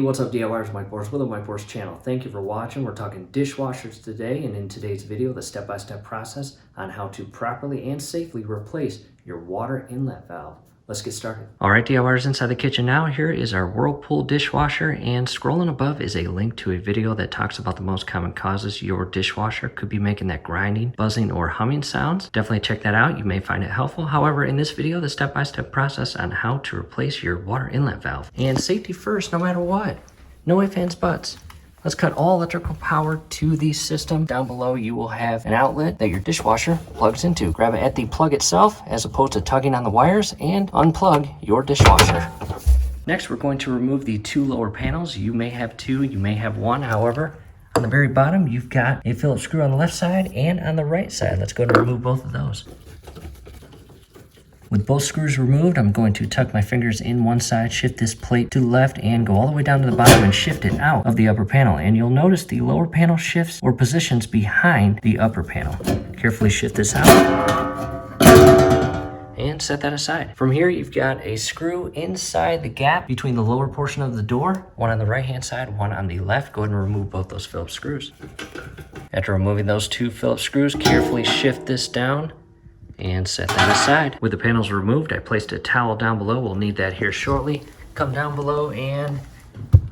what's up DIYers, Mike Boris with the Mike Boris channel. Thank you for watching. We're talking dishwashers today, and in today's video, the step-by-step process on how to properly and safely replace your water inlet valve. Let's get started. All right, DIYers, inside the kitchen now. Here is our Whirlpool dishwasher, and scrolling above is a link to a video that talks about the most common causes your dishwasher could be making that grinding, buzzing, or humming sounds. Definitely check that out. You may find it helpful. However, in this video, the step-by-step process on how to replace your water inlet valve. And safety first, no matter what. No ifs, ands, buts. Let's cut all electrical power to the system. Down below, you will have an outlet that your dishwasher plugs into. Grab it at the plug itself, as opposed to tugging on the wires, and unplug your dishwasher. Next, we're going to remove the two lower panels. You may have two, you may have one. However, on the very bottom, you've got a Phillips screw on the left side and on the right side. Let's go ahead and remove both of those. With both screws removed, I'm going to tuck my fingers in one side, shift this plate to the left, and go all the way down to the bottom and shift it out of the upper panel. And you'll notice the lower panel shifts or positions behind the upper panel. Carefully shift this out and set that aside. From here, you've got a screw inside the gap between the lower portion of the door, one on the right-hand side, one on the left. Go ahead and remove both those Phillips screws. After removing those two Phillips screws, carefully shift this down and set that aside. With the panels removed, I placed a towel down below. We'll need that here shortly. Come down below, and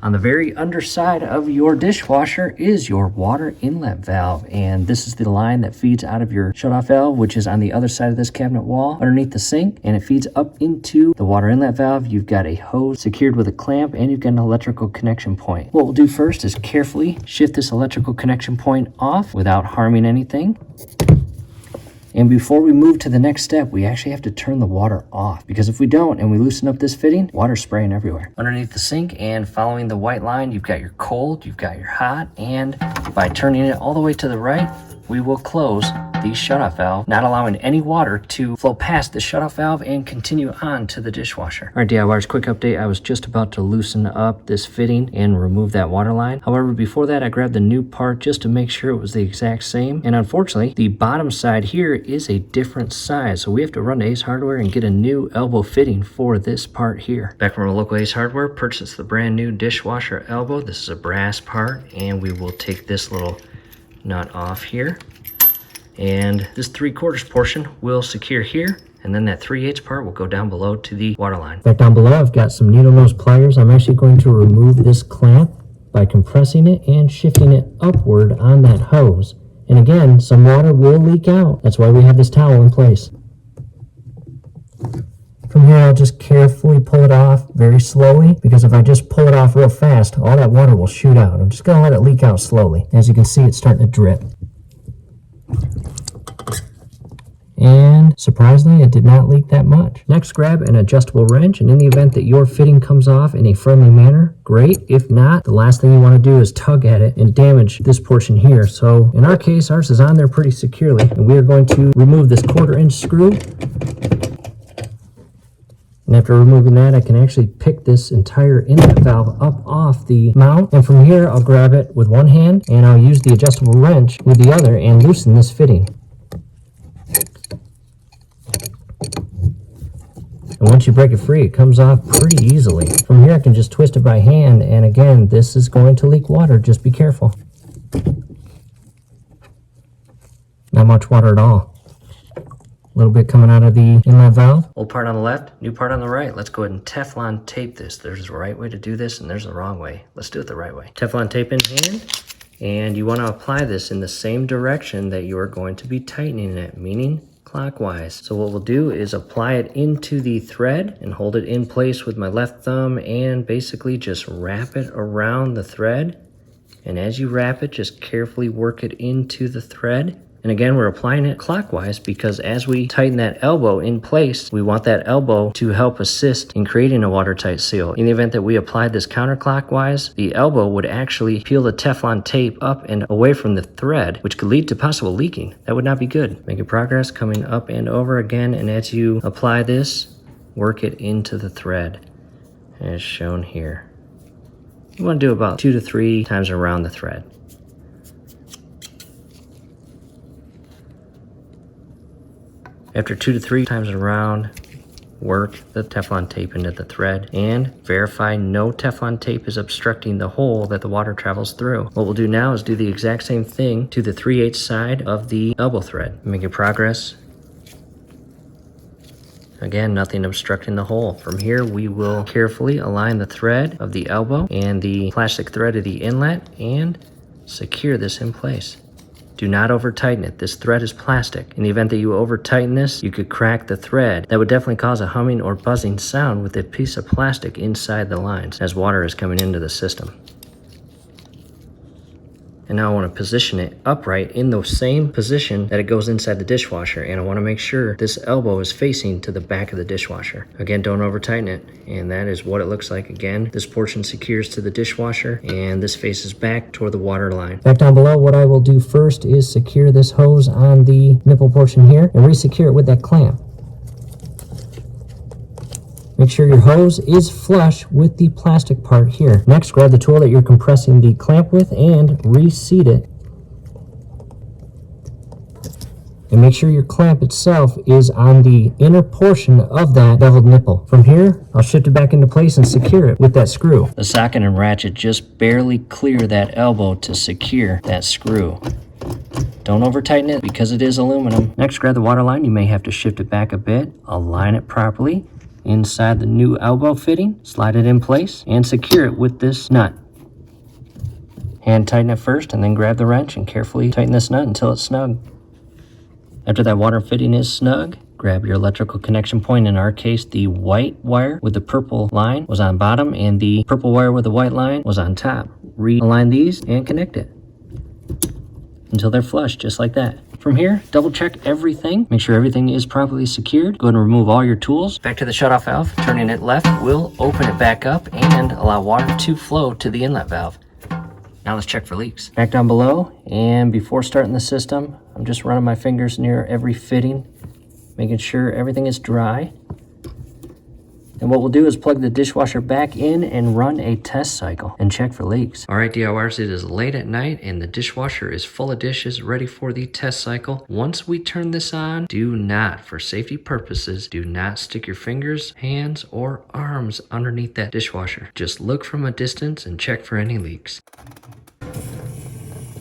on the very underside of your dishwasher is your water inlet valve. And this is the line that feeds out of your shutoff valve, which is on the other side of this cabinet wall underneath the sink, and it feeds up into the water inlet valve. You've got a hose secured with a clamp, and you've got an electrical connection point. What we'll do first is carefully shift this electrical connection point off without harming anything. And before we move to the next step, we actually have to turn the water off, because if we don't and we loosen up this fitting, water's spraying everywhere. Underneath the sink and following the white line, you've got your cold, you've got your hot, and by turning it all the way to the right, we will close the shutoff valve, not allowing any water to flow past the shutoff valve and continue on to the dishwasher. All right, DIYers, quick update. I was just about to loosen up this fitting and remove that water line. However, before that, I grabbed the new part just to make sure it was the exact same. And unfortunately, the bottom side here is a different size. So we have to run to Ace Hardware and get a new elbow fitting for this part here. Back from our local Ace Hardware, purchased the brand new dishwasher elbow. This is a brass part, and we will take this little nut off here, and this 3/4 portion will secure here, and then that 3/8 part will go down below to the water line. Back down below, I've got some needle nose pliers. I'm actually going to remove this clamp by compressing it and shifting it upward on that hose. And again, some water will leak out. That's why we have this towel in place. From here, I'll just carefully pull it off very slowly, because if I just pull it off real fast, all that water will shoot out. I'm just going to let it leak out slowly. As you can see, it's starting to drip. And surprisingly, it did not leak that much. Next, grab an adjustable wrench, and in the event that your fitting comes off in a friendly manner, great. If not, the last thing you want to do is tug at it and damage this portion here. So in our case, ours is on there pretty securely, and we are going to remove this 1/4-inch screw. And after removing that, I can actually pick this entire inlet valve up off the mount. And from here, I'll grab it with one hand, and I'll use the adjustable wrench with the other and loosen this fitting. And once you break it free, it comes off pretty easily. From here, I can just twist it by hand. And again, this is going to leak water. Just be careful. Not much water at all. A little bit coming out of the inlet valve. Old part on the left, new part on the right. Let's go ahead and Teflon tape this. There's the right way to do this, and there's the wrong way. Let's do it the right way. Teflon tape in hand, and you want to apply this in the same direction that you are going to be tightening it, meaning clockwise. So what we'll do is apply it into the thread and hold it in place with my left thumb, and basically just wrap it around the thread. And as you wrap it, just carefully work it into the thread. And again, we're applying it clockwise, because as we tighten that elbow in place, we want that elbow to help assist in creating a watertight seal. In the event that we applied this counterclockwise, the elbow would actually peel the Teflon tape up and away from the thread, which could lead to possible leaking. That would not be good. Making progress, coming up and over again, and as you apply this, work it into the thread, as shown here. You want to do about 2 to 3 times around the thread. After 2 to 3 times around, work the Teflon tape into the thread and verify no Teflon tape is obstructing the hole that the water travels through. What we'll do now is do the exact same thing to the 3/8 side of the elbow thread. Making progress. Again, nothing obstructing the hole. From here, we will carefully align the thread of the elbow and the plastic thread of the inlet and secure this in place. Do not over tighten it. This thread is plastic. In the event that you over tighten this, you could crack the thread. That would definitely cause a humming or buzzing sound with a piece of plastic inside the lines as water is coming into the system. And now I want to position it upright in the same position that it goes inside the dishwasher. And I want to make sure this elbow is facing to the back of the dishwasher. Again, don't over tighten it. And that is what it looks like. Again, this portion secures to the dishwasher and this faces back toward the water line. Back down below, what I will do first is secure this hose on the nipple portion here and re-secure it with that clamp. Make sure your hose is flush with the plastic part here. Next, grab the tool that you're compressing the clamp with and reseat it. And make sure your clamp itself is on the inner portion of that beveled nipple. From here, I'll shift it back into place and secure it with that screw. The socket and ratchet just barely clear that elbow to secure that screw. Don't over tighten it because it is aluminum. Next, grab the water line. You may have to shift it back a bit, align it properly inside the new elbow fitting, slide it in place, and secure it with this nut. Hand tighten it first and then grab the wrench and carefully tighten this nut until it's snug. After that water fitting is snug, grab your electrical connection point. In our case, the white wire with the purple line was on bottom and the purple wire with the white line was on top. Realign these and connect it until they're flush, just like that. From here, double check everything. Make sure everything is properly secured. Go ahead and remove all your tools. Back to the shutoff valve. Turning it left will open it back up and allow water to flow to the inlet valve. Now let's check for leaks. Back down below, and before starting the system, I'm just running my fingers near every fitting, making sure everything is dry. And what we'll do is plug the dishwasher back in and run a test cycle and check for leaks. All right, DIYers, it is late at night and the dishwasher is full of dishes ready for the test cycle. Once we turn this on, do not, for safety purposes, do not stick your fingers, hands, or arms underneath that dishwasher. Just look from a distance and check for any leaks.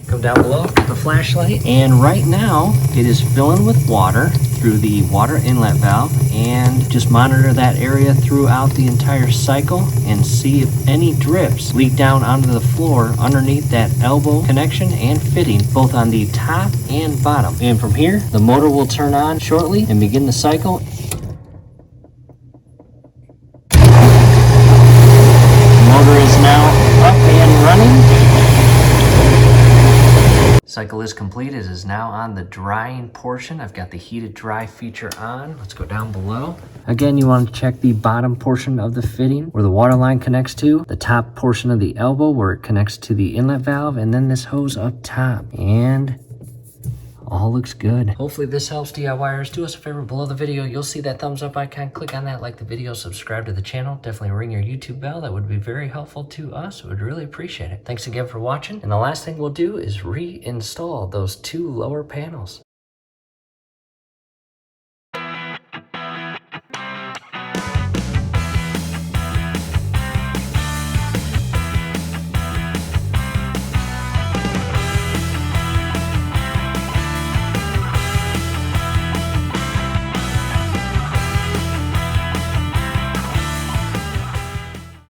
Come down below with the flashlight, and right now it is filling with water through the water inlet valve, and just monitor that area throughout the entire cycle and see if any drips leak down onto the floor underneath that elbow connection and fitting, both on the top and bottom. And from here, the motor will turn on shortly and begin the cycle. The motor is now up and running. Cycle is complete. It is now on the drying portion. I've got the heated dry feature on. Let's go down below. Again, you want to check the bottom portion of the fitting where the water line connects to, the top portion of the elbow where it connects to the inlet valve, and then this hose up top. And all looks good. Hopefully this helps, DIYers. Do us a favor, below the video, you'll see that thumbs up icon. Click on that, like the video, subscribe to the channel. Definitely ring your YouTube bell. That would be very helpful to us. We would really appreciate it. Thanks again for watching. And the last thing we'll do is reinstall those two lower panels.